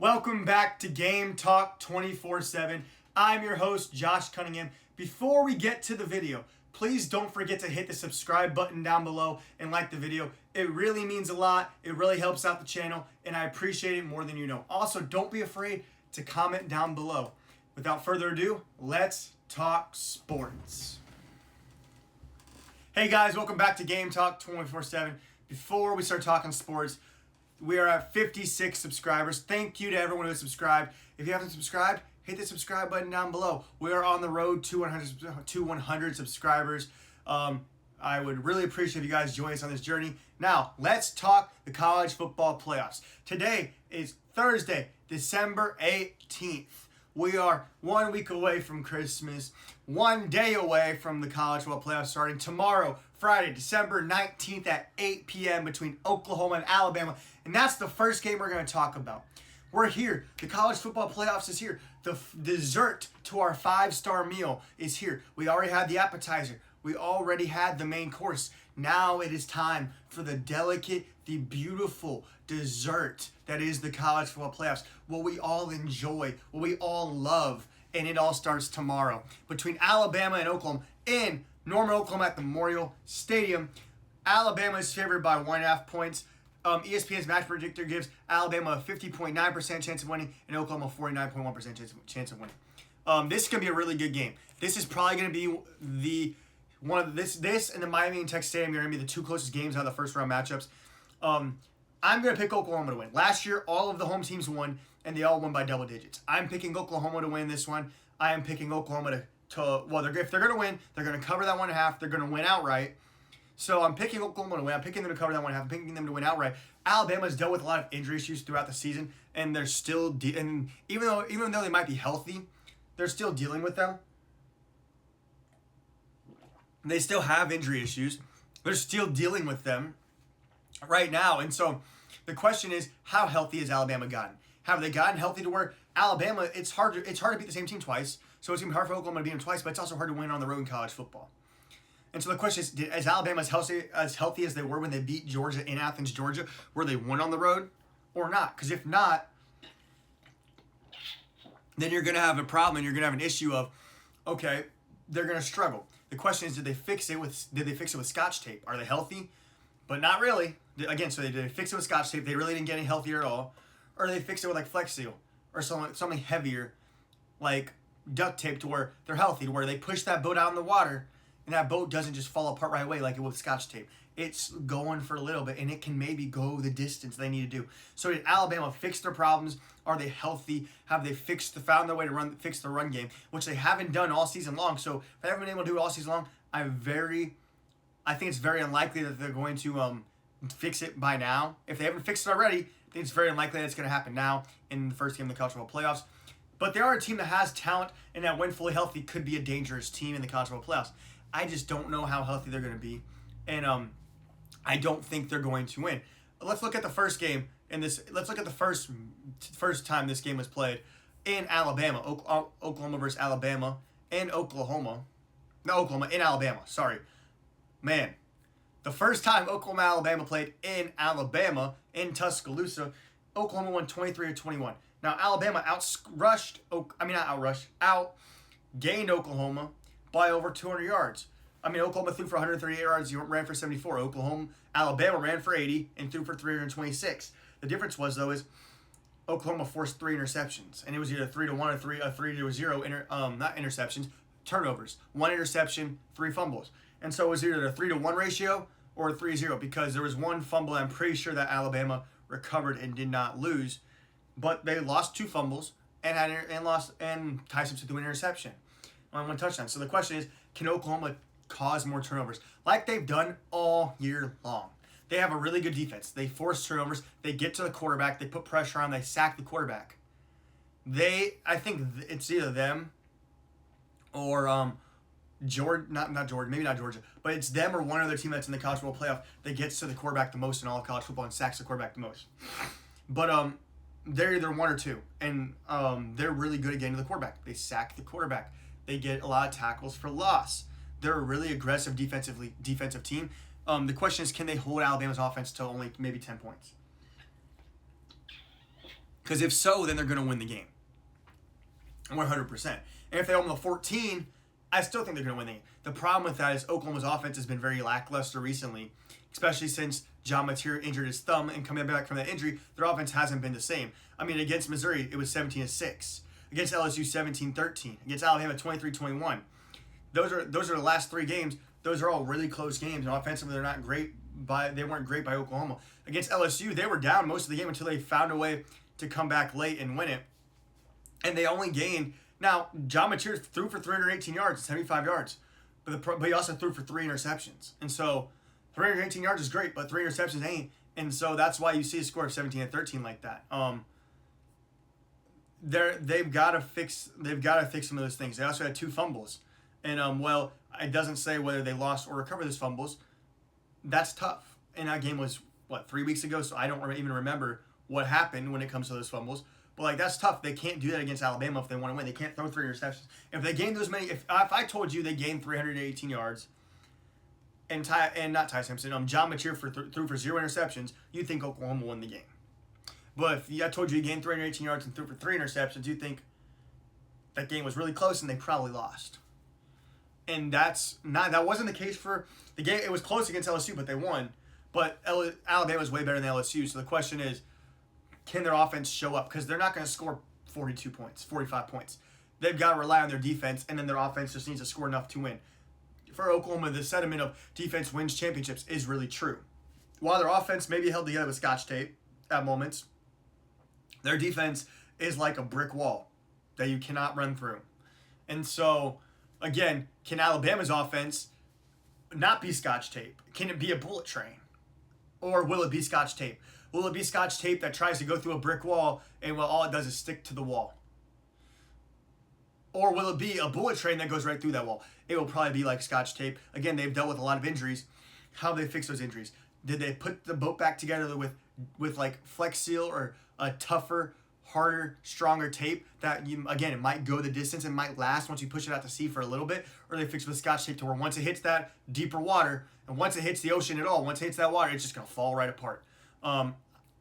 Welcome back to Game Talk 24/7. I'm your host, Josh Cunningham. Before we get to the video, please don't forget to hit the subscribe button down below and like the video. It really means a lot. It really helps out the channel, and I appreciate it more than you know. Also, don't be afraid to comment down below. Without further ado, let's talk sports. Hey guys, welcome back to Game Talk 24/7. Before we start talking sports, we are at 56 subscribers. Thank you to everyone who has subscribed. If you haven't subscribed, hit the subscribe button down below. We are on the road to 100 subscribers. I would really appreciate if you guys join us on this journey. Now, let's talk the college football playoffs. Today is Thursday, December 18th. We are 1 week away from Christmas, 1 day away from the college football playoffs starting tomorrow, Friday, December 19th at 8 p.m. between Oklahoma and Alabama. And that's the first game we're going to talk about. We're here. The college football playoffs is here. The dessert to our 5-star meal is here. We already had the appetizer. We already had the main course. Now it is time for the delicate, the beautiful dessert that is the college football playoffs. What we all enjoy, what we all love, and it all starts tomorrow. Between Alabama and Oklahoma in Norman, Oklahoma at the Memorial Stadium. Alabama is favored by 1.5 points. ESPN's match predictor gives Alabama a 50.9% chance of winning and Oklahoma a 49.1% chance of winning. This is going to be a really good game. This is probably going to be this and the Miami and Texas Stadium are going to be the two closest games out of the first round matchups. I'm going to pick Oklahoma to win. Last year, all of the home teams won, and they all won by double digits. I'm picking Oklahoma to win this one. I am picking Oklahoma if they're going to win, they're going to cover that 1.5. They're going to win outright. So I'm picking Oklahoma to win. I'm picking them to cover that 1.5. I'm picking them to win outright. Alabama's dealt with a lot of injury issues throughout the season, and they're still and even though they might be healthy, they're still dealing with them. They still have injury issues. They're still dealing with them right now. And so the question is, how healthy has Alabama gotten? Have they gotten healthy to where Alabama, it's hard to beat the same team twice. So it's going to be hard for Oklahoma to beat them twice, but it's also hard to win on the road in college football. And so the question is Alabama as healthy as they were when they beat Georgia in Athens, Georgia, where they won on the road, or not? Because if not, then you're going to have a problem and you're going to have an issue of, okay, they're going to struggle. The question is, did they fix it with Scotch tape? Are they healthy? But not really. Again, so did they fix it with Scotch tape? They really didn't get any healthier at all. Or did they fix it with like Flex Seal or something heavier like duct tape to where they're healthy, to where they push that boat out in the water and that boat doesn't just fall apart right away like it would with Scotch tape. It's going for a little bit, and it can maybe go the distance they need to do. So did Alabama fix their problems? Are they healthy? Have they found their way to fix the run game, which they haven't done all season long? So if they haven't been able to do it all season long, I think it's very unlikely that they're going to fix it by now. If they haven't fixed it already, I think it's very unlikely that it's going to happen now in the first game of the college football playoffs. But they are a team that has talent, and that when fully healthy could be a dangerous team in the college football playoffs. I just don't know how healthy they're going to be, and I don't think they're going to win. Let's look at the first game let's look at the first time this game was played in Alabama, Oklahoma versus Alabama, and Oklahoma in Alabama. Sorry, man. The first time Alabama played in Alabama in Tuscaloosa, Oklahoma won 23-21. Now Alabama outgained Oklahoma by over 200 yards. Oklahoma threw for 138 yards, ran for 74. Alabama ran for 80 and threw for 326. The difference was, though, is Oklahoma forced 3 interceptions, and it was either 3-1 or 3-0. Not interceptions, turnovers. 1 interception, 3 fumbles, and so it was either a 3-1 ratio or a 3-0 because there was 1 fumble. I'm pretty sure that Alabama recovered and did not lose, but they lost 2 fumbles and Tyson threw an interception on 1 touchdown. So the question is, can Oklahoma cause more turnovers like they've done all year long? They have a really good defense. They force turnovers. They get to the quarterback. They put pressure on. They sack the quarterback. I think it's either them or Georgia, maybe not Georgia, but it's them or one other team that's in the college football playoff that gets to the quarterback the most in all of college football and sacks the quarterback the most. But they're either 1 or 2, and they're really good at getting to the quarterback. They sack the quarterback. They get a lot of tackles for loss. They're a really aggressive defensive team. The question is, can they hold Alabama's offense to only maybe 10 points? Because if so, then they're going to win the game. 100%. And if they open the 14, I still think they're going to win the game. The problem with that is Oklahoma's offense has been very lackluster recently, especially since John Mateer injured his thumb, and coming back from that injury, their offense hasn't been the same. I mean, against Missouri, it was 17-6. Against LSU, 17-13. Against Alabama, 23-21. Those are the last 3 games. Those are all really close games. And offensively, they weren't great by Oklahoma. Against LSU, they were down most of the game until they found a way to come back late and win it. And they only gained. Now, John Mateer threw for 318 yards, 75 yards. But he also threw for 3 interceptions. And so 318 yards is great, but 3 interceptions ain't. And so that's why you see a score of 17-13 like that. They've got to fix some of those things. They also had 2 fumbles. And it doesn't say whether they lost or recovered those fumbles. That's tough. And that game was 3 weeks ago, so I don't even remember what happened when it comes to those fumbles. But that's tough. They can't do that against Alabama if they want to win. They can't throw 3 interceptions. If they gain those many, if I told you they gained 318 yards, and not Ty Simpson, John Mateer threw for 0 interceptions, you'd think Oklahoma won the game. But if I told you he gained 318 yards and threw for 3 interceptions, you'd think that game was really close and they probably lost. And that wasn't the case for the game. It was close against LSU, but they won. But Alabama was way better than LSU. So the question is, can their offense show up? Because they're not going to score 42 points, 45 points. They've got to rely on their defense, and then their offense just needs to score enough to win. For Oklahoma, the sentiment of defense wins championships is really true. While their offense may be held together with scotch tape at moments, their defense is like a brick wall that you cannot run through. And so, again, can Alabama's offense not be scotch tape? Can it be a bullet train? Or will it be scotch tape? Will it be scotch tape that tries to go through a brick wall and all it does is stick to the wall? Or will it be a bullet train that goes right through that wall? It will probably be like scotch tape. Again, they've dealt with a lot of injuries. How do they fix those injuries? Did they put the boat back together with like Flex Seal or a tougher, harder, stronger tape that, it might go the distance and might last once you push it out to sea for a little bit? Or they fix it with scotch tape to where once it hits that deeper water, and once it hits the ocean at all, once it hits that water, it's just going to fall right apart.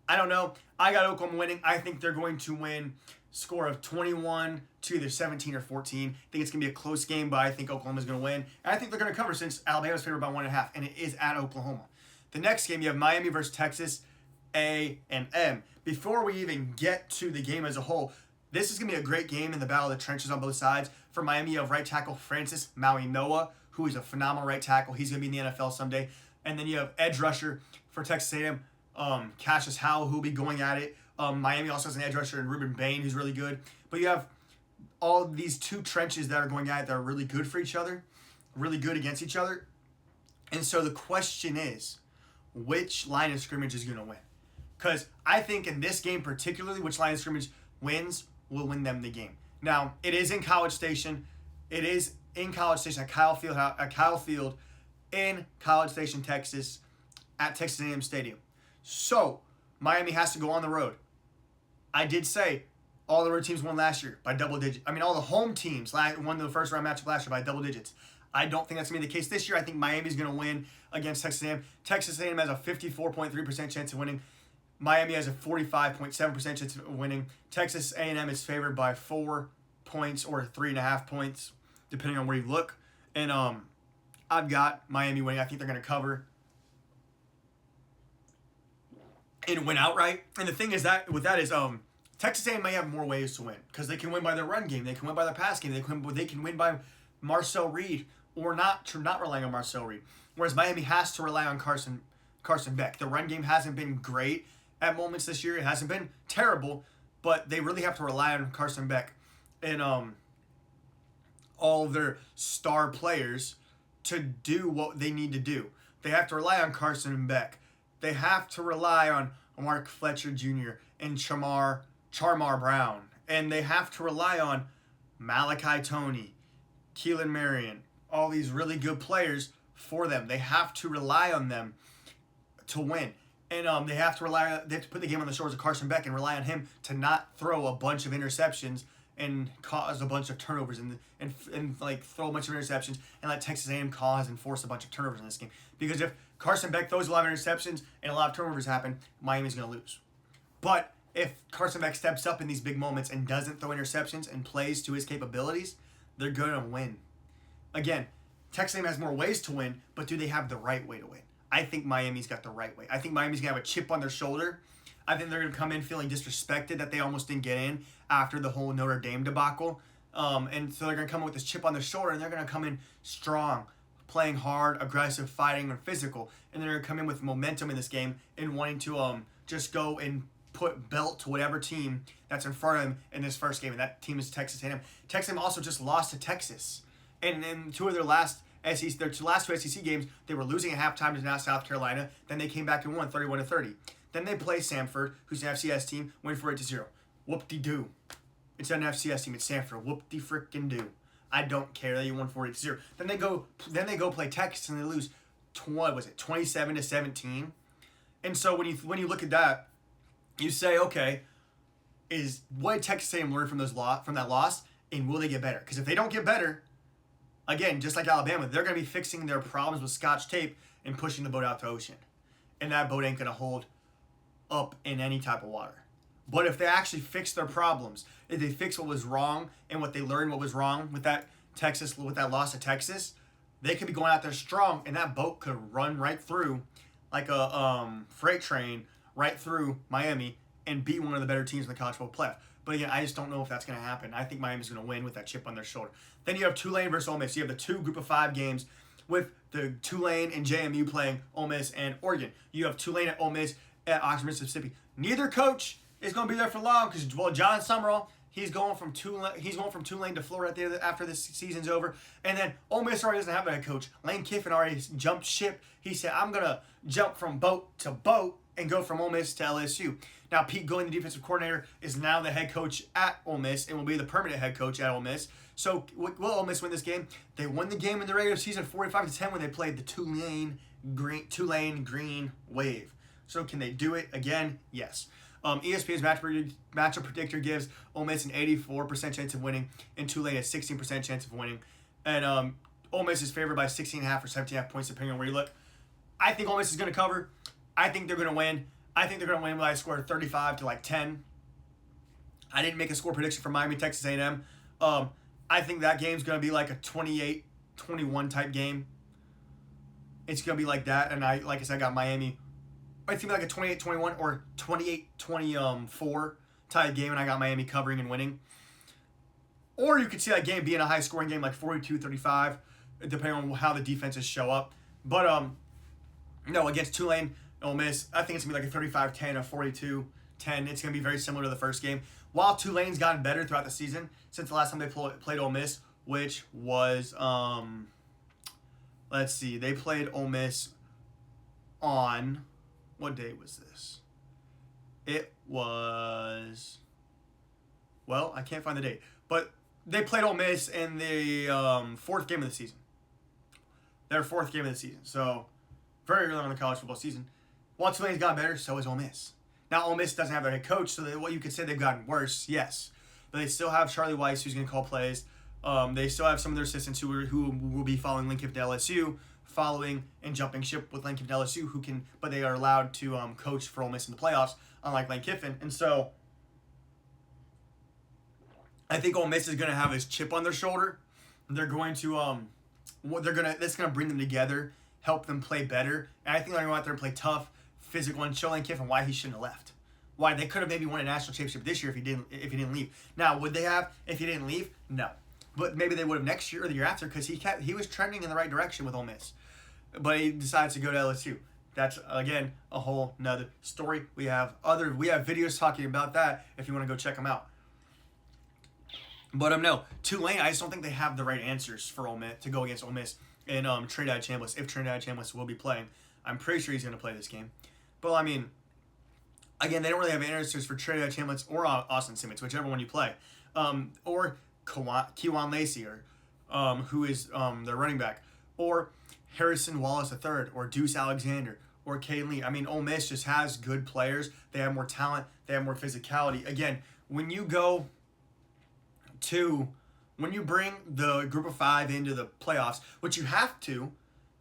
I don't know. I got Oklahoma winning. I think they're going to win score of 21 to either 17 or 14. I think it's going to be a close game, but I think Oklahoma's going to win. And I think they're going to cover since Alabama's favored by 1.5, and it is at Oklahoma. The next game, you have Miami versus Texas A&M. Before we even get to the game as a whole, this is going to be a great game in the battle of the trenches on both sides. For Miami, you have right tackle Francis Maui-Noa, who is a phenomenal right tackle. He's going to be in the NFL someday. And then you have edge rusher for Texas A&M, Cassius Howell, who will be going at it. Miami also has an edge rusher in Ruben Bain, who's really good. But you have all these 2 trenches that are going at it that are really good for each other, really good against each other. And so the question is, which line of scrimmage is going to win? Because I think in this game particularly, which line of scrimmage wins will win them the game. Now, it is in College Station. It is in College Station at Kyle Field in College Station, Texas, at Texas A&M Stadium. So, Miami has to go on the road. I did say all the road teams won last year by double digits. All the home teams won the first round matchup last year by double digits. I don't think that's going to be the case this year. I think Miami's going to win against Texas A&M. Texas A&M has a 54.3% chance of winning. Miami has a 45.7% chance of winning. Texas A&M is favored by 4 points or 3.5 points, depending on where you look. And I've got Miami winning. I think they're going to cover and win outright. And the thing is that with that is Texas A&M may have more ways to win because they can win by their run game, they can win by their pass game, they can win by Marcel Reed or not relying on Marcel Reed. Whereas Miami has to rely on Carson Beck. The run game hasn't been great at moments this year. It hasn't been terrible, but they really have to rely on Carson Beck and all of their star players to do what they need to do. They have to rely on Carson Beck. They have to rely on Mark Fletcher Jr. and Charmar Brown. And they have to rely on Malachi Toney, Keelan Marion, all these really good players for them. They have to rely on them to win. And they have to put the game on the shoulders of Carson Beck and rely on him to not throw a bunch of interceptions and cause a bunch of turnovers and throw a bunch of interceptions and let Texas A&M cause and force a bunch of turnovers in this game. Because if Carson Beck throws a lot of interceptions and a lot of turnovers happen, Miami's going to lose. But if Carson Beck steps up in these big moments and doesn't throw interceptions and plays to his capabilities, they're going to win. Again, Texas A&M has more ways to win, but do they have the right way to win? I think Miami's got the right way. I think Miami's going to have a chip on their shoulder. I think they're going to come in feeling disrespected that they almost didn't get in after the whole Notre Dame debacle. And so they're going to come in with this chip on their shoulder, and they're going to come in strong, playing hard, aggressive, fighting, and physical. And they're going to come in with momentum in this game and wanting to just go and put belt to whatever team that's in front of them in this first game. And that team is Texas A&M. Texas A&M also just lost to Texas. And in two of their last two SEC games, they were losing at halftime to South Carolina. Then they came back and won 31-30. Then they play Samford, who's an FCS team, win 4-0. Whoop-de-doo. It's an FCS team. It's Samford. Whoop-de-frickin-do. I don't care that you won 4-0. Then they go play Texas and they lose 27-17. And so when you look at that, you say, okay, what did Texas A&M learn from that loss, and will they get better? Because if they don't get better, again, just like Alabama, they're going to be fixing their problems with Scotch tape and pushing the boat out to ocean. And that boat ain't going to hold up in any type of water. But if they actually fix their problems, if they fix what was wrong and what they learned what was wrong with that loss to Texas, they could be going out there strong, and that boat could run right through like a freight train right through Miami and be one of the better teams in the college football playoff. But again, I just don't know if that's going to happen. I think Miami's going to win with that chip on their shoulder. Then you have Tulane versus Ole Miss. You have the two Group of 5 games with the Tulane and JMU playing Ole Miss and Oregon. You have Tulane at Ole Miss at Oxford, Mississippi. Neither coach is going to be there for long because, well, John Summerall, he's going from Tulane to Florida after this season's over. And then Ole Miss already doesn't have a head coach. Lane Kiffin already jumped ship. He said, I'm going to jump from boat to boat and go from Ole Miss to LSU. Now, Pete Going, the defensive coordinator, is now the head coach at Ole Miss and will be the permanent head coach at Ole Miss. So, will Ole Miss win this game? They won the game in the regular season 45-10 when they played the Tulane Green Wave. So, can they do it again? Yes. ESPN's matchup predictor gives Ole Miss an 84% chance of winning and Tulane a 16% chance of winning. And Ole Miss is favored by 16.5 or 17.5 points, depending on where you look. I think Ole Miss is going to cover. I think they're going to win. I think they're going to win by a score of 35-10. I didn't make a score prediction for Miami, Texas A&M. I think that game's going to be like a 28-21 type game. It's going to be like that. And like I said, I got Miami. It's going to be like a 28-21 or 28-24 type game, and I got Miami covering and winning. Or you could see that game being a high-scoring game like 42-35, depending on how the defenses show up. But, no, against Tulane, Ole Miss, I think it's going to be like a 35-10, a 42-10. It's going to be very similar to the first game. While Tulane's gotten better throughout the season since the last time they played Ole Miss, which was, let's see, they played Ole Miss on, what day was this? It was, well, I can't find the date, but they played Ole Miss in the fourth game of the season. Their fourth game of the season. So, very early on in the college football season. While Tulane's gotten better, so is Ole Miss. Now, Ole Miss doesn't have their head coach, so what you could say they've gotten worse, yes. But they still have Charlie Weiss, who's going to call plays. They still have some of their assistants who will be following Lane Kiffin to LSU, following and jumping ship with Lane Kiffin to LSU, but they are allowed to coach for Ole Miss in the playoffs, unlike Lane Kiffin. And so, I think Ole Miss is going to have this chip on their shoulder. They're going to, that's going to bring them together, help them play better. And I think they're going to go out there and play tough, physical, and show Lane Kiffin why he shouldn't have left. Why they could have maybe won a national championship this year if he didn't leave. Now, would they have if he didn't leave? No. But maybe they would have next year or the year after because he was trending in the right direction with Ole Miss. But he decides to go to LSU. That's, again, a whole nother story. We have videos talking about that if you want to go check them out. But no, Tulane, I just don't think they have the right answers for Ole Miss to go against Ole Miss and Trinidad Chambliss. If Trinidad Chambliss will be playing, I'm pretty sure he's going to play this game. But I mean, again, they don't really have answers for Trinidad Chambliss or Austin Simmons, whichever one you play, or Kewan Lacey, or who is their running back, or Harrison Wallace III, or Deuce Alexander, or Caden Lee. I mean, Ole Miss just has good players. They have more talent. They have more physicality. Again, when you bring the Group of 5 into the playoffs, which you have to,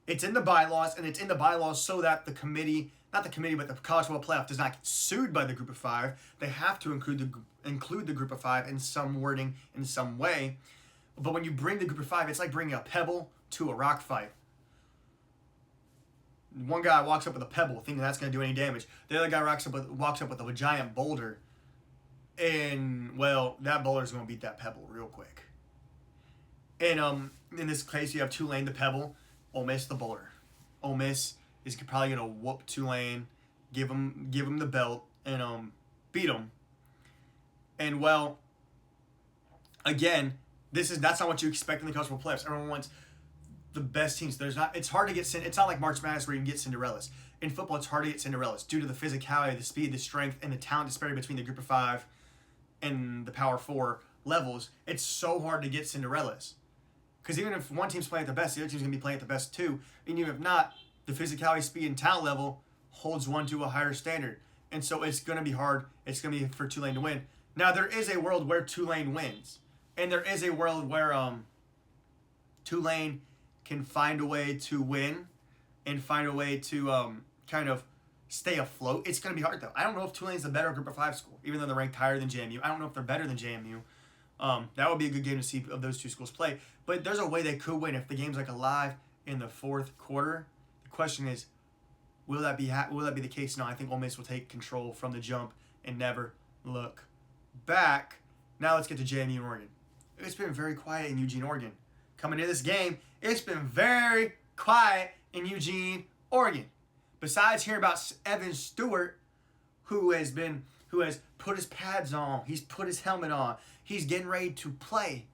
it's in the bylaws, and it's in the bylaws so that the committee, not the committee, but the college football playoff does not get sued by the group of five. They have to include the group of five in some wording, in some way. But when you bring the group of five, it's like bringing a pebble to a rock fight. One guy walks up with a pebble thinking that's going to do any damage. The other guy walks up with a giant boulder. And, well, that boulder's going to beat that pebble real quick. And in this case, you have Tulane, the pebble, Ole Miss, the boulder. Ole Miss is probably going to whoop Tulane, give them the belt, and beat them. And, well, again, that's not what you expect in the college football playoffs. Everyone wants the best teams. It's hard to get. It's not like March Madness where you can get Cinderellas. In football, it's hard to get Cinderellas due to the physicality, the speed, the strength, and the talent disparity between the group of five and the Power Four levels. It's so hard to get Cinderellas. Because even if one team's playing at the best, the other team's going to be playing at the best too. And even if not, the physicality, speed, and talent level holds one to a higher standard. And so it's going to be hard. It's going to be for Tulane to win. Now, there is a world where Tulane wins. And there is a world where Tulane can find a way to win and find a way to kind of stay afloat. It's going to be hard, though. I don't know if Tulane's a better group of five school, even though they're ranked higher than JMU. I don't know if they're better than JMU. That would be a good game to see of those two schools play. But there's a way they could win if the game's like alive in the fourth quarter. The question is, will that be the case? No, I think Ole Miss will take control from the jump and never look back. Now let's get to JMU and Oregon. It's been very quiet in Eugene, Oregon. Coming into this game, it's been very quiet in Eugene, Oregon. Besides hearing about Evan Stewart, who has put his pads on, he's put his helmet on, he's getting ready to play.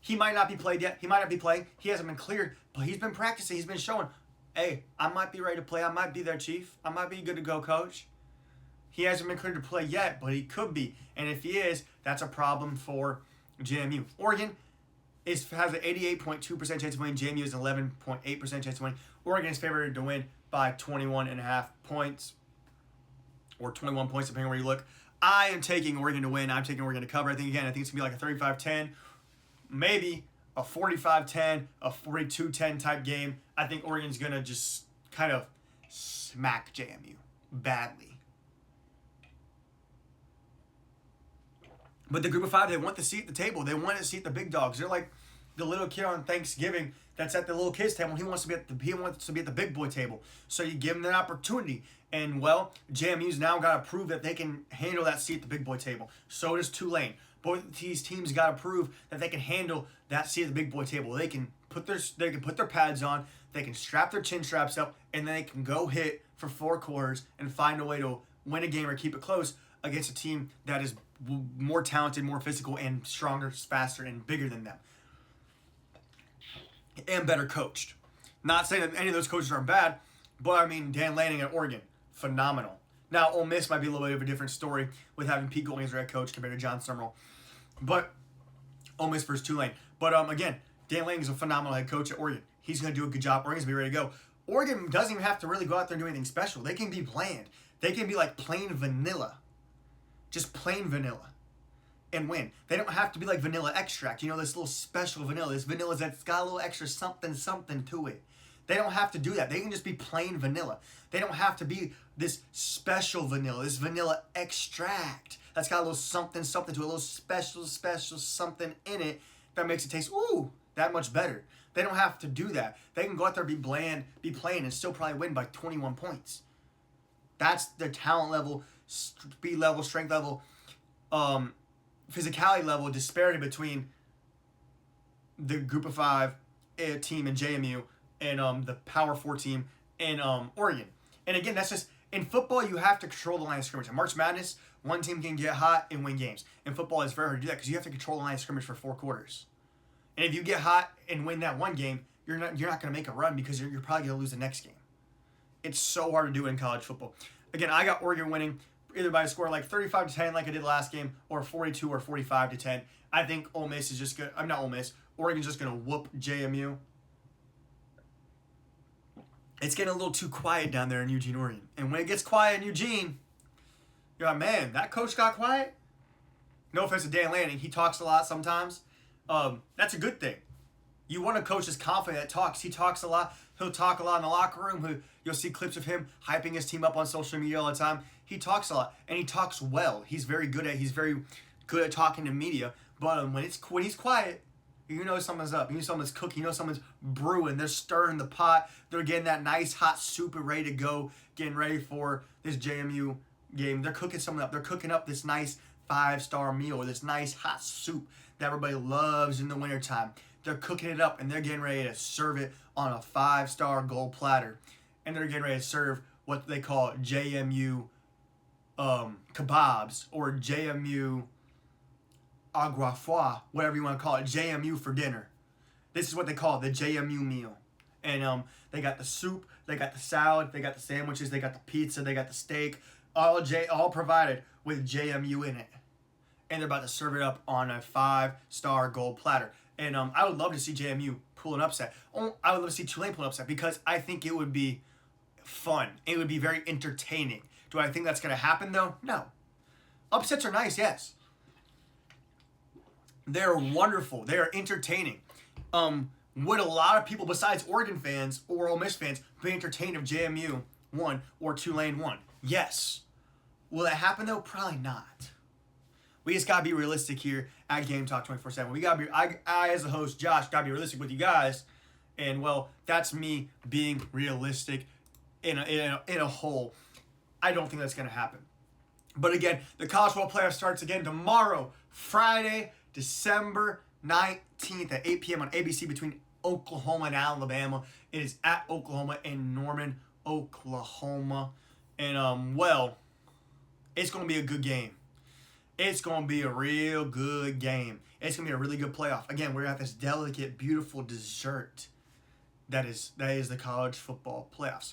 He might not be played yet. He might not be playing. He hasn't been cleared, but he's been practicing. He's been showing, hey, I might be ready to play. I might be there, Chief. I might be good to go, Coach. He hasn't been cleared to play yet, but he could be. And if he is, that's a problem for JMU. Oregon has an 88.2% chance of winning. JMU is an 11.8% chance of winning. Oregon is favored to win by 21.5 points or 21 points, depending on where you look. I am taking Oregon to win. I'm taking Oregon to cover. I think it's going to be like a 35-10, maybe a 45-10, a 42-10 type game. I think Oregon's going to just kind of smack JMU badly. But the group of five, they want the seat at the table. They want to seat the big dogs. They're like the little kid on Thanksgiving that's at the little kids table. He wants to be at the big boy table. So you give him that opportunity. And well, JMU's now got to prove that they can handle that seat at the big boy table. So does Tulane. Both these teams got to prove that they can handle that seat at the big boy table. They can put their pads on. They can strap their chin straps up, and then they can go hit for 4 quarters and find a way to win a game or keep it close against a team that is more talented, more physical, and stronger, faster, and bigger than them. And better coached. Not saying that any of those coaches are bad, but I mean, Dan Lanning at Oregon, phenomenal. Now, Ole Miss might be a little bit of a different story with having Pete Golding as their head coach compared to John Summerall. But Ole Miss versus Tulane. But again, Dan Lanning is a phenomenal head coach at Oregon. He's going to do a good job. Oregon's going to be ready to go. Oregon doesn't even have to really go out there and do anything special. They can be bland. They can be like plain vanilla. Just plain vanilla. And win. They don't have to be like vanilla extract. You know, this little special vanilla. This vanilla that's got a little extra something to it. They don't have to do that. They can just be plain vanilla. They don't have to be this special vanilla, this vanilla extract that's got a little something to it, a little special something in it that makes it taste, that much better. They don't have to do that. They can go out there, be bland, be plain, and still probably win by 21 points. That's their talent level, speed level, strength level, physicality level, disparity between the group of 5 team in JMU and the Power 4 team in Oregon. And again, that's just, in football, you have to control the line of scrimmage. In March Madness, one team can get hot and win games. In football, it's very hard to do that because you have to control the line of scrimmage for 4 quarters. And if you get hot and win that one game, you're not going to make a run because you're probably going to lose the next game. It's so hard to do it in college football. Again, I got Oregon winning either by a score like 35-10 like I did last game, or 42 or 45-10. I think Ole Miss is just good. I'm not Ole Miss. Oregon's just going to whoop JMU. It's getting a little too quiet down there in Eugene, Oregon. And when it gets quiet in Eugene, you're like, man, that coach got quiet? No offense to Dan Lanning. He talks a lot sometimes. That's a good thing. You want a coach that's confident, that talks. He talks a lot. He'll talk a lot in the locker room. You'll see clips of him hyping his team up on social media all the time. He talks a lot, and he talks well. He's very good at talking to media. But when he's quiet, you know something's up. You know something's cooking. You know something's brewing. They're stirring the pot. They're getting that nice hot soup and ready to go, getting ready for this JMU game. They're cooking something up. They're cooking up this nice 5-star meal, or this nice hot soup that everybody loves in the wintertime. They're cooking it up, and they're getting ready to serve it on a 5-star gold platter. And they're getting ready to serve what they call JMU kebabs, or JMU aguafoie, whatever you want to call it, JMU for dinner. This is what they call it, the JMU meal. And they got the soup, they got the salad, they got the sandwiches, they got the pizza, they got the steak, all provided with JMU in it. And they're about to serve it up on a 5-star gold platter. And I would love to see JMU pull an upset. I would love to see Tulane pull an upset, because I think it would be fun. It would be very entertaining. Do I think that's going to happen, though? No. Upsets are nice, yes. They're wonderful. They are entertaining. Would a lot of people besides Oregon fans or Ole Miss fans be entertained if JMU won or Tulane won? Yes. Will that happen, though? Probably not. We just gotta be realistic here at Game Talk 24/7. We gotta be. I as the host, Josh, gotta be realistic with you guys, and well, that's me being realistic in a whole. I don't think that's gonna happen. But again, the college football playoff starts again tomorrow, Friday, December 19th at 8 p.m. on ABC between Oklahoma and Alabama. It is at Oklahoma in Norman, Oklahoma, and well, it's gonna be a good game. It's going to be a real good game. It's going to be a really good playoff. Again, we're at this delicate, beautiful dessert that is the college football playoffs.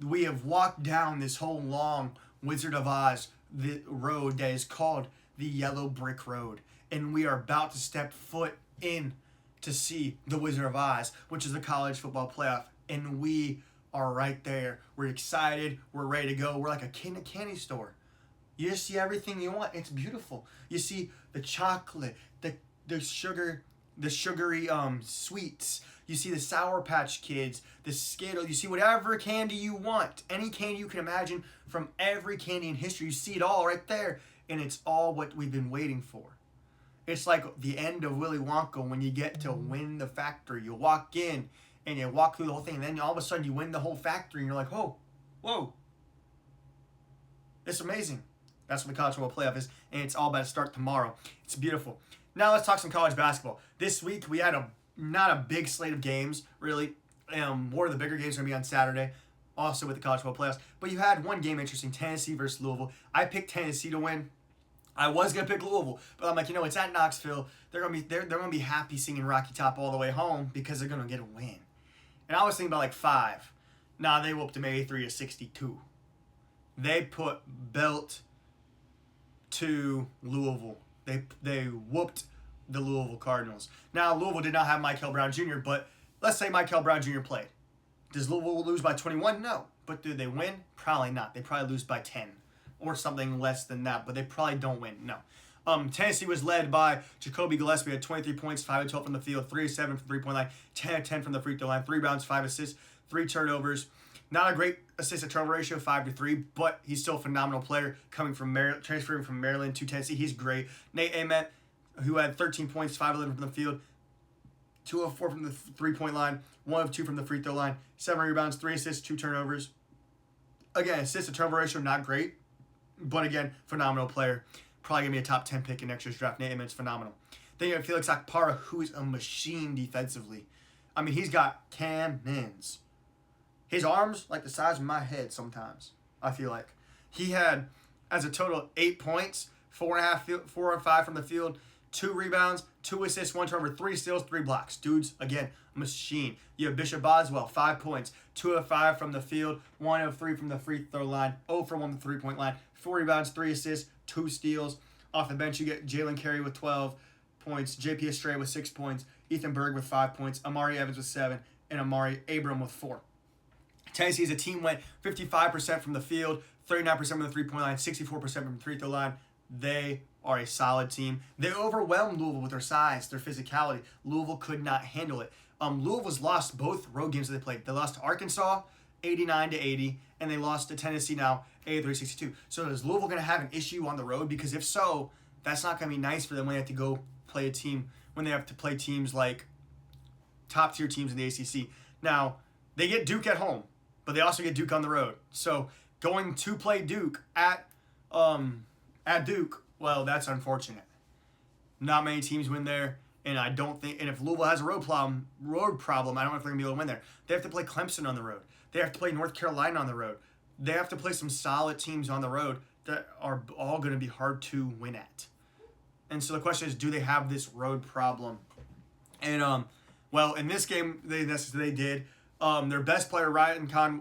We have walked down this whole long Wizard of Oz the road that is called the Yellow Brick Road. And we are about to step foot in to see the Wizard of Oz, which is the college football playoff. And we are right there. We're excited. We're ready to go. We're like a kid in a candy store. You just see everything you want. It's beautiful. You see the chocolate, the sugary sweets. You see the Sour Patch Kids, the Skittles. You see whatever candy you want. Any candy you can imagine from every candy in history. You see it all right there. And it's all what we've been waiting for. It's like the end of Willy Wonka when you get to win the factory. You walk in and you walk through the whole thing. And then all of a sudden you win the whole factory. And you're like, oh, whoa. It's amazing. That's what the college football playoff is, and it's all about to start tomorrow. It's beautiful. Now let's talk some college basketball. This week we had not a big slate of games, really. More of the bigger games are going to be on Saturday, also with the college football playoffs. But you had one game interesting, Tennessee versus Louisville. I picked Tennessee to win. I was going to pick Louisville, but I'm like, it's at Knoxville. They're going to be happy singing Rocky Top all the way home because they're going to get a win. And I was thinking about like 5. Nah, they whooped them 83-62. They put belt to Louisville. They whooped the Louisville Cardinals. Now, Louisville did not have Michael Brown Jr., but let's say Michael Brown Jr. played. Does Louisville lose by 21? No. But do they win? Probably not. They probably lose by 10 or something less than that, but they probably don't win. No. Tennessee was led by Jacoby Gillespie at 23 points, 5 of 12 from the field, 3 of 7 from the 3-point line, 10 of 10 from the free throw line, 3 rebounds, 5 assists, 3 turnovers. Not a great assist-to-turnover ratio, 5-3, but he's still a phenomenal player coming from transferring from Maryland to Tennessee. He's great. Nate Ament, who had 13 points, 5 of 11 from the field, 2 of 4 from the 3-point line, 1 of 2 from the free throw line, 7 rebounds, 3 assists, 2 turnovers. Again, assist-to-turnover ratio, not great, but again, phenomenal player. Probably going to be a top 10 pick in next year's draft. Nate Ament's phenomenal. Then you have Felix Akpara, who is a machine defensively. I mean, he's got cannons. His arms like the size of my head sometimes, I feel like. He had, as a total, 8 points, 4 or 5 from the field, 2 rebounds, 2 assists, 1 turnover, 3 steals, 3 blocks. Dude's, again, a machine. You have Bishop Boswell, 5 points, 2 of 5 from the field, 1 of 3 from the free throw line, 0 for 1 from the 3-point line, 4 rebounds, 3 assists, 2 steals. Off the bench, you get Jalen Carey with 12 points, JP Estrella with 6 points, Ethan Berg with 5 points, Amari Evans with 7, and Amari Abram with 4. Tennessee as a team went 55% from the field, 39% from the 3-point line, 64% from the free throw line. They are a solid team. They overwhelmed Louisville with their size, their physicality. Louisville could not handle it. Louisville's lost both road games that they played. They lost to Arkansas 89-80, and they lost to Tennessee now 83-62. So is Louisville going to have an issue on the road? Because if so, that's not going to be nice for them when they have to go play a team, when they have to play teams like top tier teams in the ACC. Now, they get Duke at home, but they also get Duke on the road. So going to play Duke at Duke, well, that's unfortunate. Not many teams win there, and I don't think. And if Louisville has a road problem, I don't know if they're gonna be able to win there. They have to play Clemson on the road. They have to play North Carolina on the road. They have to play some solid teams on the road that are all going to be hard to win at. And so the question is, do they have this road problem? And well, in this game, they did. Their best player,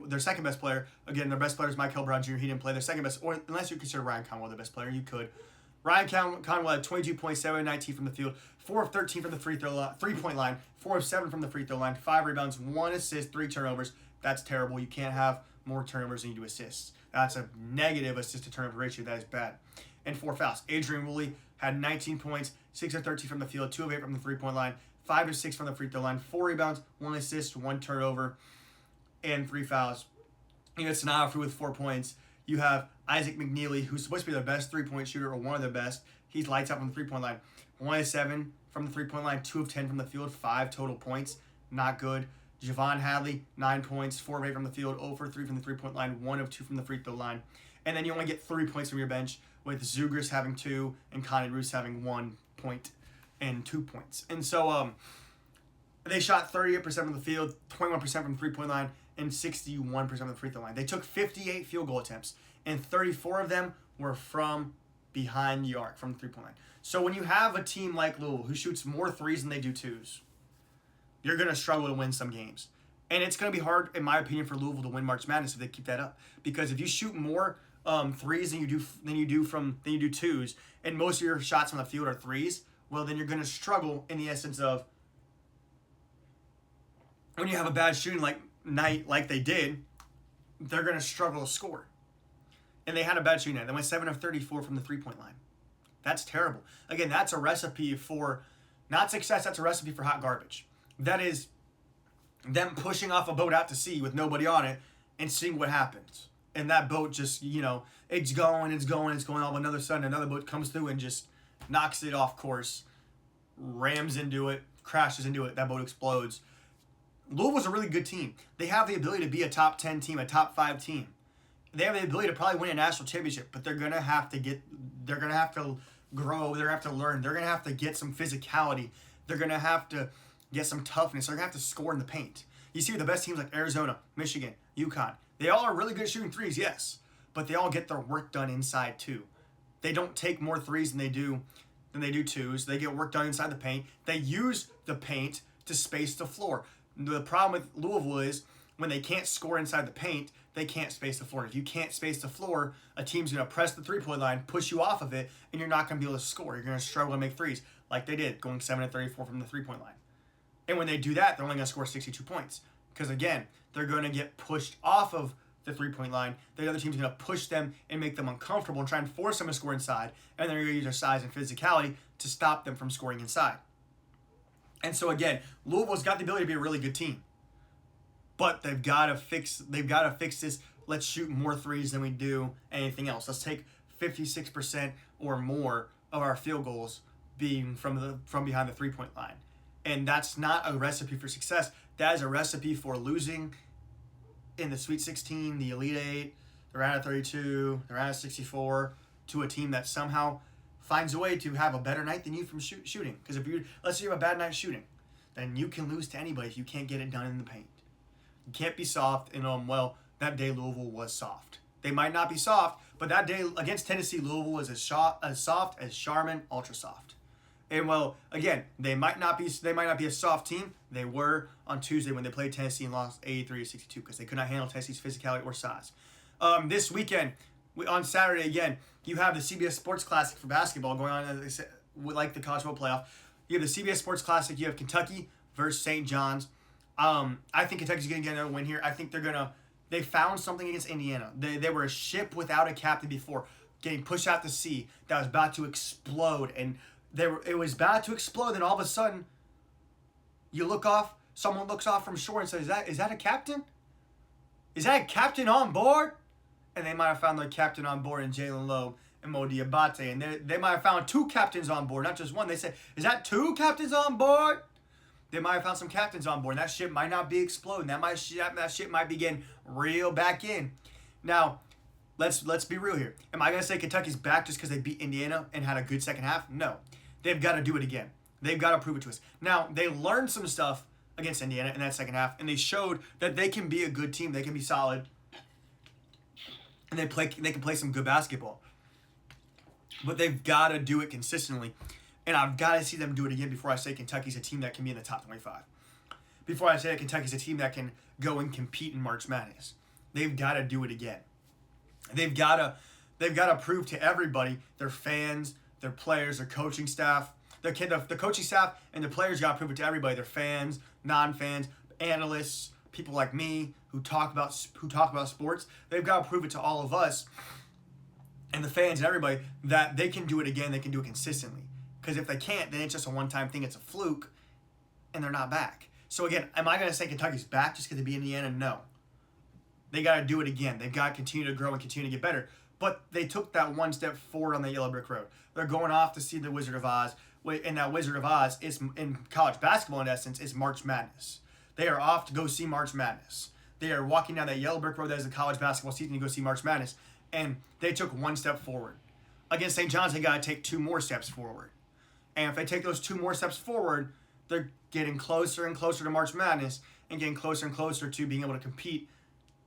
their second best player, again, their best player is Michael Brown Jr. He didn't play. Their second best, or unless you consider Ryan Conwell the best player, you could. Ryan Conwell had 22.7, 19 from the field, 4 of 13 from the three-point line, 4 of 7 from the free throw line, 5 rebounds, 1 assist, 3 turnovers. That's terrible. You can't have more turnovers than you do assists. That's a negative assist-to-turnover ratio. That is bad. And 4 fouls. Adrian Woolley had 19 points, 6 of 13 from the field, 2 of 8 from the three-point line, 5 of 6 from the free throw line, 4 rebounds, 1 assist, 1 turnover, and 3 fouls. You have Sanaa with 4 points. You have Isaac McNeely, who's supposed to be their best three-point shooter, or one of their best. He's lights out from the three-point line. 1 of 7 from the three-point line, 2 of 10 from the field, 5 total points. Not good. Javon Hadley, 9 points, 4 of 8 from the field, 0 for 3 from the three-point line, 1 of 2 from the free throw line. And then you only get 3 points from your bench, with Zugris having 2 and Connie Roos having 1 point and 2 points. And so they shot 38% from the field, 21% from the three-point line, and 61% from the free throw line. They took 58 field goal attempts, and 34 of them were from behind the arc, from the three-point line. So when you have a team like Louisville who shoots more threes than they do twos, you're going to struggle to win some games. And it's going to be hard, in my opinion, for Louisville to win March Madness if they keep that up. Because if you shoot more threes than you do twos, and most of your shots from the field are threes, well, then you're going to struggle in the essence of when you have a bad shooting night like they did, they're going to struggle to score. And they had a bad shooting night. They went 7 of 34 from the three-point line. That's terrible. Again, that's a recipe for not success. That's a recipe for hot garbage. That is them pushing off a boat out to sea with nobody on it and seeing what happens. And that boat just, it's going. All of another sudden, another boat comes through and just knocks it off course, rams into it, crashes into it. That boat explodes. Louisville's a really good team. They have the ability to be a top 10 team, a top 5 team. They have the ability to probably win a national championship, but they're going to have to grow. They're going to have to learn. They're going to have to get some physicality. They're going to have to get some toughness. They're going to have to score in the paint. You see the best teams like Arizona, Michigan, UConn. They all are really good at shooting threes, yes, but they all get their work done inside too. They don't take more threes than they do twos. They get work done inside the paint. They use the paint to space the floor. The problem with Louisville is when they can't score inside the paint, they can't space the floor. If you can't space the floor, a team's going to press the three-point line, push you off of it, and you're not going to be able to score. You're going to struggle to make threes like they did, going 7 of 34 from the three-point line. And when they do that, they're only going to score 62 points. Because, again, they're going to get pushed off of the three-point line. The other team's going to push them and make them uncomfortable and try and force them to score inside. And they're going to use their size and physicality to stop them from scoring inside. And so, again, Louisville's got the ability to be a really good team. But they've got to fix this. Let's shoot more threes than we do anything else. Let's take 56% or more of our field goals being from behind the three-point line. And that's not a recipe for success. That is a recipe for losing in the Sweet 16, the Elite 8, the round of 32, the round of 64, to a team that somehow finds a way to have a better night than you from shooting. Because let's say you have a bad night shooting, then you can lose to anybody if you can't get it done in the paint. You can't be soft, and that day Louisville was soft. They might not be soft, but that day against Tennessee, Louisville was as soft as Charmin Ultra Soft. And again, they might not be a soft team. They were on Tuesday when they played Tennessee and lost 83-62 because they could not handle Tennessee's physicality or size. This weekend, on Saturday again, you have the CBS Sports Classic for basketball going on, like the College Football Playoff. You have the CBS Sports Classic. You have Kentucky versus St. John's. I think Kentucky's going to get another win here. I think they found something against Indiana. They were a ship without a captain before, getting pushed out to sea that was about to explode. And it was about to explode, and all of a sudden, you look off, someone looks off from shore and says, is that a captain? Is that a captain on board? And they might have found their captain on board in Jalen Lowe and Mo Diabate. And they might have found 2 captains on board, not just one. They say, is that 2 captains on board? They might have found some captains on board. And that shit might not be exploding. That shit might be getting real back in. Now, let's be real here. Am I going to say Kentucky's back just because they beat Indiana and had a good second half? No. They've got to do it again. They've got to prove it to us. Now, they learned some stuff against Indiana in that second half, and they showed that they can be a good team. They can be solid. And they can play some good basketball. But they've got to do it consistently. And I've got to see them do it again before I say Kentucky's a team that can be in the top 25. Before I say that Kentucky's a team that can go and compete in March Madness. They've got to do it again. They've got to prove to everybody, their fans, their players, their coaching staff, the coaching staff and the players got to prove it to everybody, their fans, non-fans, analysts, people like me who talk about sports. They've got to prove it to all of us and the fans and everybody that they can do it again, they can do it consistently. Because if they can't, then it's just a one-time thing, it's a fluke, and they're not back. So again, am I going to say Kentucky's back just because they beat Indiana? No. They got to do it again. They've got to continue to grow and continue to get better. But they took that one step forward on the yellow brick road. They're going off to see the Wizard of Oz. And that Wizard of Oz is, in college basketball in essence, is March Madness. They are off to go see March Madness. They are walking down that yellow brick road that is the college basketball season to go see March Madness. And they took one step forward. Against St. John's, they got to take 2 more steps forward. And if they take those 2 more steps forward, they're getting closer and closer to March Madness and getting closer and closer to being able to compete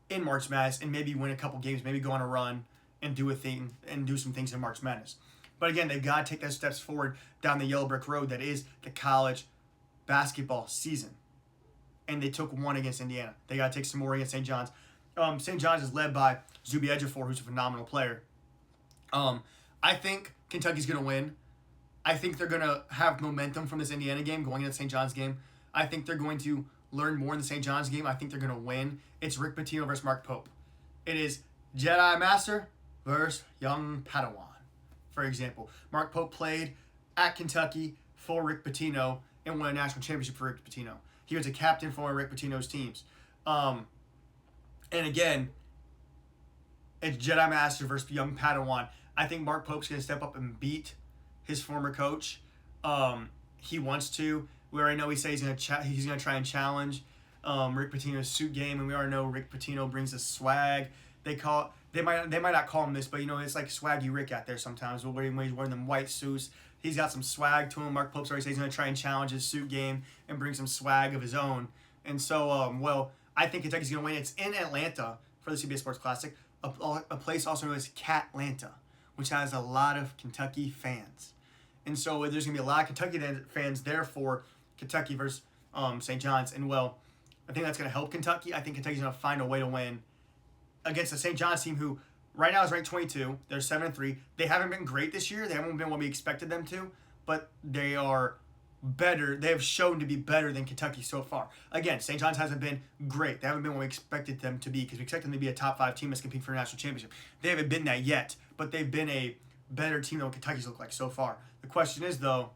in March Madness and maybe win a couple games, maybe go on a run and do some things in March Madness. But again, they've got to take those steps forward down the yellow brick road that is the college basketball season. And they took 1 against Indiana. They got to take some more against St. John's. St. John's is led by Zuby Ejiofor, who's a phenomenal player. I think Kentucky's going to win. I think they're going to have momentum from this Indiana game going into the St. John's game. I think they're going to learn more in the St. John's game. I think they're going to win. It's Rick Pitino versus Mark Pope. It is Jedi Master versus young Padawan. For example, Mark Pope played at Kentucky for Rick Pitino and won a national championship for Rick Pitino. He was a captain for one of Rick Pitino's teams. And again, it's Jedi Master versus young Padawan. I think Mark Pope's going to step up and beat his former coach. He wants to. We already know he says he's going to try and challenge Rick Pitino's suit game, and we already know Rick Pitino brings a swag. They might not call him this, but it's like Swaggy Rick out there sometimes. When he's wearing them white suits, he's got some swag to him. Mark Pope's already says he's going to try and challenge his suit game and bring some swag of his own. And so, I think Kentucky's going to win. It's in Atlanta for the CBS Sports Classic, a place also known as Catlanta, which has a lot of Kentucky fans. And so there's going to be a lot of Kentucky fans there for Kentucky versus St. John's. And, I think that's going to help Kentucky. I think Kentucky's going to find a way to win against the St. John's team who right now is ranked 22. They're 7-3. They haven't been great this year. They haven't been what we expected them to, but they are better. They have shown to be better than Kentucky so far. Again, St. John's hasn't been great. They haven't been what we expected them to be because we expect them to be a top 5 team that's competing for a national championship. They haven't been that yet, but they've been a better team than what Kentucky's looked like so far. The question is, though,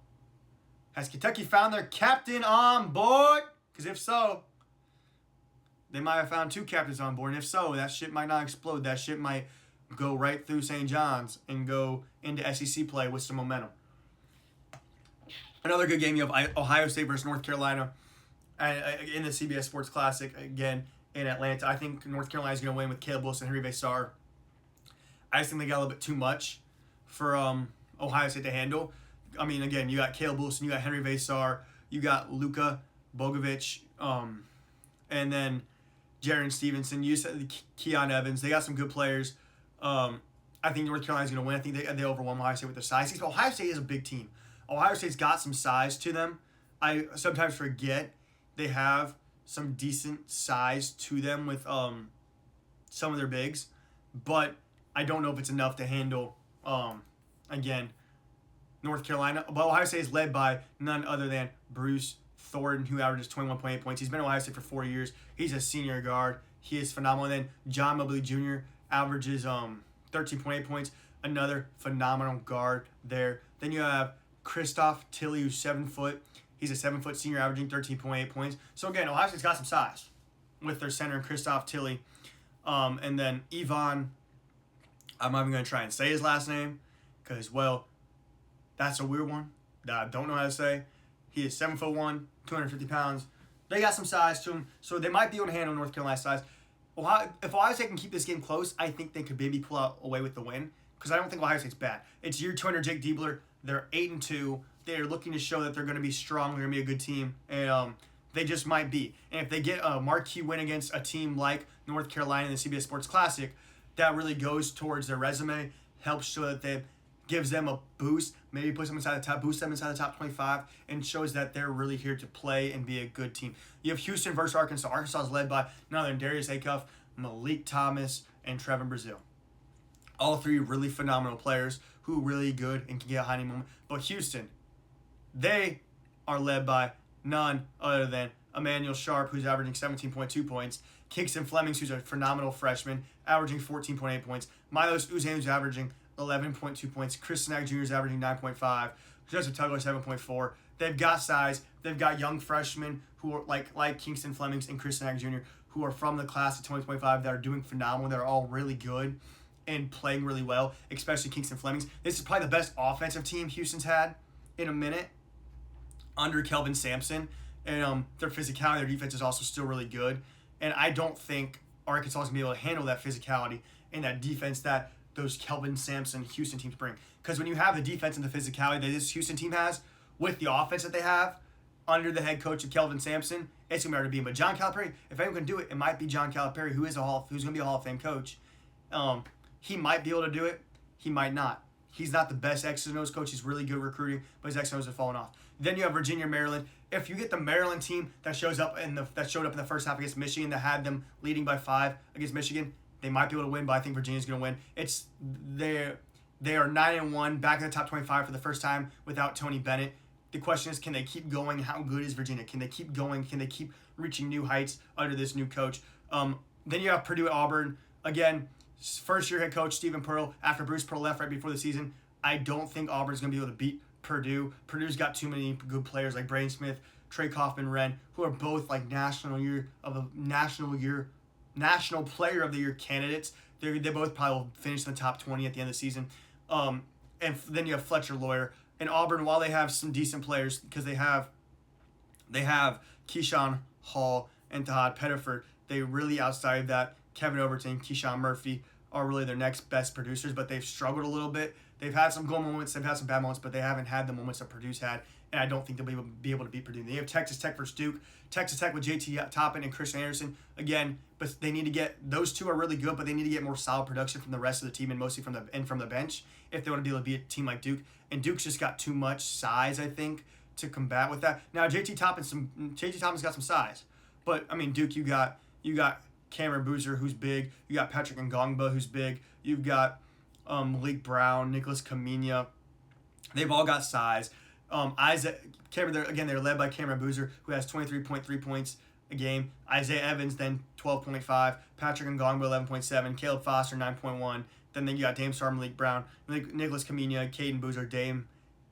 has Kentucky found their captain on board? Because if so, they might have found 2 captains on board. And if so, that shit might not explode. That shit might go right through St. John's and go into SEC play with some momentum. Another good game, you have Ohio State versus North Carolina in the CBS Sports Classic, again, in Atlanta. I think North Carolina's going to win with Caleb Wilson and Henry Vesar. I just think they got a little bit too much for Ohio State to handle. I mean, again, you got Caleb Wilson, you got Henry Vesar, you got Luka Bogovic, and then Jaron Stevenson, you said Keon Evans. They got some good players. I think North Carolina's going to win. I think they overwhelm Ohio State with their size. Ohio State is a big team. Ohio State's got some size to them. I sometimes forget they have some decent size to them with some of their bigs, but I don't know if it's enough to handle, again, North Carolina. But Ohio State is led by none other than Bruce Thornton, who averages 21.8 points. He's been at Ohio State for 4 years. He's a senior guard. He is phenomenal. And then John Mobley Jr. averages 13.8 points. Another phenomenal guard there. Then you have Christoph Tilley, who's 7 foot. He's a 7-foot senior averaging 13.8 points. So again, Ohio State's got some size with their center, Christoph Tilly. And then Ivan, I'm not even going to try and say his last name because, well, that's a weird one that I don't know how to say. He is 7'1", 250 pounds. They got some size to him, so they might be able to handle North Carolina's size. If Ohio State can keep this game close, I think they could maybe pull out away with the win because I don't think Ohio State's bad. It's year 2 under Jake Diebler. They're 8-2. They're looking to show that they're going to be strong. They're going to be a good team, and they just might be. And if they get a marquee win against a team like North Carolina in the CBS Sports Classic, that really goes towards their resume, helps show that they gives them a boost, maybe puts them inside the top, boosts them inside the top 25, and shows that they're really here to play and be a good team. You have Houston versus Arkansas. Arkansas is led by none other than Darius Acuff, Malik Thomas, and Trevin Brazile. All three really phenomenal players who are really good and can get a high moment. But Houston, they are led by none other than Emmanuel Sharp, who's averaging 17.2 points, Kingston Flemings, who's a phenomenal freshman, averaging 14.8 points, Milos Uzan, who's averaging 11.2 points, Chris Snack Jr. is averaging 9.5, Joseph Tugler 7.4. They've got size. They've got young freshmen who are like Kingston Flemings and Chris Snack Jr., who are from the class of 2025 that are doing phenomenal. They're all really good and playing really well, especially Kingston Flemings. This is probably the best offensive team Houston's had in a minute under Kelvin Sampson. And their physicality, their defense is also still really good. And I don't think Arkansas is going to be able to handle that physicality and that defense that those Kelvin Sampson Houston teams bring. Because when you have the defense and the physicality that this Houston team has with the offense that they have under the head coach of Kelvin Sampson, it's going to be hard to beat. But John Calipari, if anyone can do it, it might be John Calipari, who's going to be a Hall of Fame coach. He might be able to do it. He might not. He's not the best X's and O's coach. He's really good recruiting, but his X's and O's have fallen off. Then you have Virginia, Maryland. If you get the Maryland team that showed up in the first half against Michigan, that had them leading by 5 against Michigan, they might be able to win. But I think Virginia's going to win. They are 9-1, back in the top 25 for the first time without Tony Bennett. The question is, can they keep going? How good is Virginia? Can they keep going? Can they keep reaching new heights under this new coach? Then you have Purdue at Auburn. Again, first-year head coach Stephen Pearl. After Bruce Pearl left right before the season, I don't think Auburn's going to be able to beat Purdue. Purdue's got too many good players like Braden Smith, Trey Kaufman-Renn, who are both like National Player of the Year candidates. They both probably will finish in the top 20 at the end of the season. And then you have Fletcher Lawyer. And Auburn, while they have some decent players, because they have Keyshawn Hall and Tahad Pettiford, they really, outside of that, Kevin Overton, Keyshawn Murphy are really their next best producers, but they've struggled a little bit. They've had some good moments, they've had some bad moments, but they haven't had the moments that Purdue's had, and I don't think they'll be able to beat Purdue. They have Texas Tech versus Duke. Texas Tech with JT Toppin and Christian Anderson, again, but they need to get, those two are really good, but they need to get more solid production from the rest of the team and mostly from the bench if they want to be able to beat a team like Duke. And Duke's just got too much size, I think, to combat with that. Now, JT Toppin's got some size, but I mean, Duke, you got Cameron Boozer, who's big. You got Patrick Ngongba, who's big. You've got Malik Brown, Nicholas Kamenia. They've all got size. They're led by Cameron Boozer, who has 23.3 points a game. Isaiah Evans, then 12.5. Patrick Ngongba, 11.7. Caleb Foster, 9.1. Then you got Dame Star, Malik Brown, Nicholas Kamenia, Caden Boozer,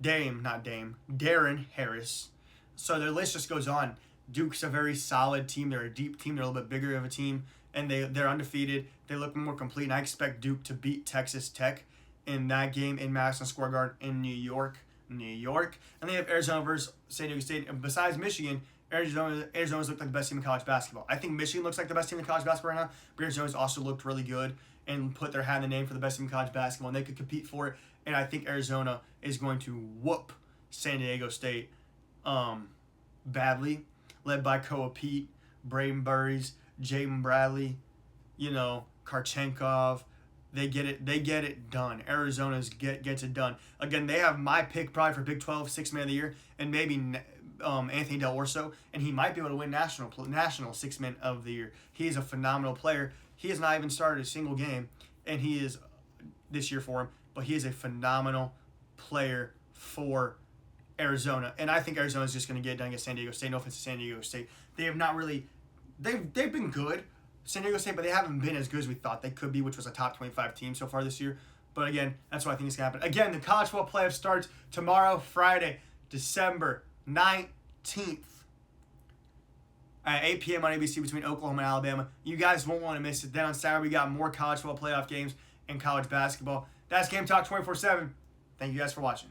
Darren Harris. So their list just goes on. Duke's a very solid team. They're a deep team. They're a little bit bigger of a team, and they're undefeated. They look more complete, and I expect Duke to beat Texas Tech in that game in Madison Square Garden in New York. And they have Arizona versus San Diego State. And besides Michigan, Arizona's looked like the best team in college basketball. I think Michigan looks like the best team in college basketball right now, but Arizona's also looked really good and put their hat in the name for the best team in college basketball, and they could compete for it. And I think Arizona is going to whoop San Diego State badly, led by Koa Pete, Braden Burries, Jaden Bradley, Karchenkov. They get it done. Arizona gets it done. Again, they have my pick probably for Big 12 Sixth Man of the Year, and maybe Anthony Del Orso, and he might be able to win national Sixth Man of the Year. He is a phenomenal player. He has not even started a single game, and he is this year for him, but he is a phenomenal player for Arizona, and I think Arizona is just going to get it done against San Diego State. No offense to San Diego State. They have not really – they've been good, San Diego State, but they haven't been as good as we thought they could be, which was a top 25 team so far this year. But again, that's what I think is going to happen. Again, the college football playoff starts tomorrow, Friday, December 19th. 14th at 8 p.m. on ABC between Oklahoma and Alabama. You guys won't want to miss it. Then on Saturday, we got more college football playoff games and college basketball. That's Game Talk 24/7. Thank you guys for watching.